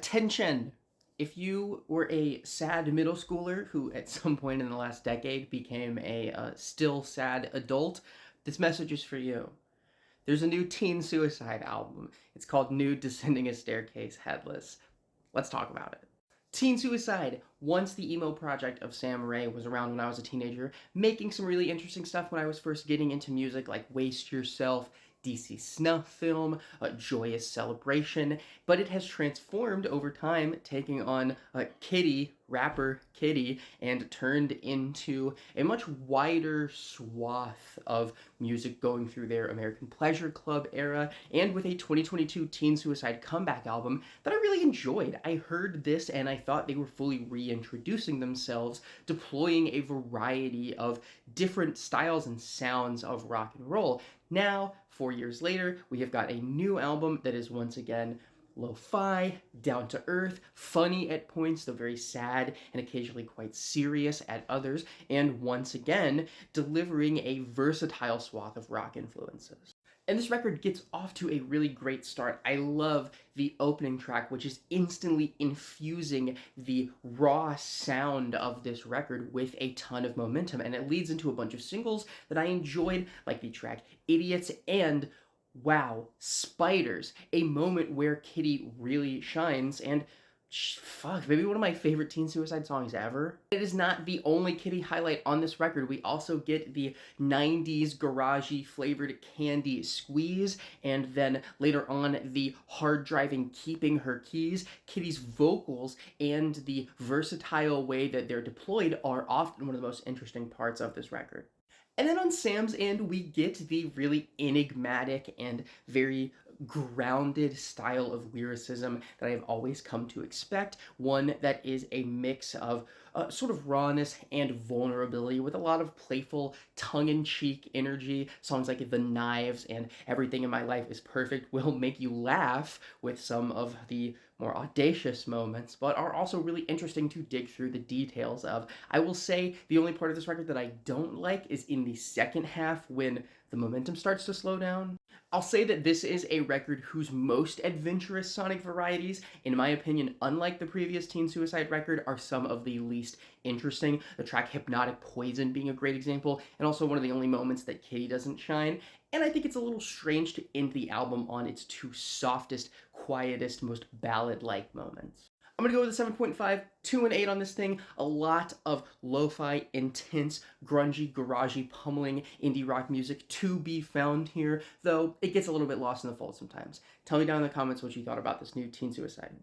Attention! If you were a sad middle schooler who at some point in the last decade became a still sad adult, this message is for you. There's a new teen suicide album. It's called Nude Descending a Staircase Headless. Let's talk about it. Teen Suicide, once the emo project of Sam Rae, was around when I was a teenager, making some really interesting stuff when I was first getting into music, like Waste Yourself, DC Snuff Film, Joyous Celebration, but it has transformed over time, taking on Kitty, rapper Kitty, and turned into a much wider swath of music going through their American Pleasure Club era, and with a 2022 teen suicide comeback album that I really enjoyed. I heard this and I thought they were fully reintroducing themselves, deploying a variety of different styles and sounds of rock and roll. Now, 4 years later, we have got a new album that is once again lo-fi, down to earth, funny at points, though very sad and occasionally quite serious at others, and once again delivering a versatile swath of rock influences. And this record gets off to a really great start. I love the opening track, which is instantly infusing the raw sound of this record with a ton of momentum, and it leads into a bunch of singles that I enjoyed, like the track Idiots and wow, Spiders, a moment where Kitty really shines, and fuck, maybe one of my favorite teen suicide songs ever. It is not the only Kitty highlight on this record. We also get the 90s garagey flavored Candy Squeeze, and then later on the hard driving Keeping Her Keys. Kitty's vocals and the versatile way that they're deployed are often one of the most interesting parts of this record. And then on Sam's end, we get the really enigmatic and very grounded style of lyricism that I've always come to expect. One that is a mix of sort of rawness and vulnerability with a lot of playful, tongue-in-cheek energy. Songs like The Knives and Everything in My Life is Perfect will make you laugh with some of the more audacious moments, but are also really interesting to dig through the details of. I will say the only part of this record that I don't like is in the second half when the momentum starts to slow down. I'll say that this is a record whose most adventurous sonic varieties, in my opinion, unlike the previous Teen Suicide record, are some of the least interesting. The track Hypnotic Poison being a great example, and also one of the only moments that Kitty doesn't shine. And I think it's a little strange to end the album on its two softest, quietest, most ballad-like moments. I'm gonna go with a 7.5, 2 and 8 on this thing. A lot of lo-fi, intense, grungy, garagey, pummeling indie rock music to be found here, though it gets a little bit lost in the fold sometimes. Tell me down in the comments what you thought about this new Teen Suicide.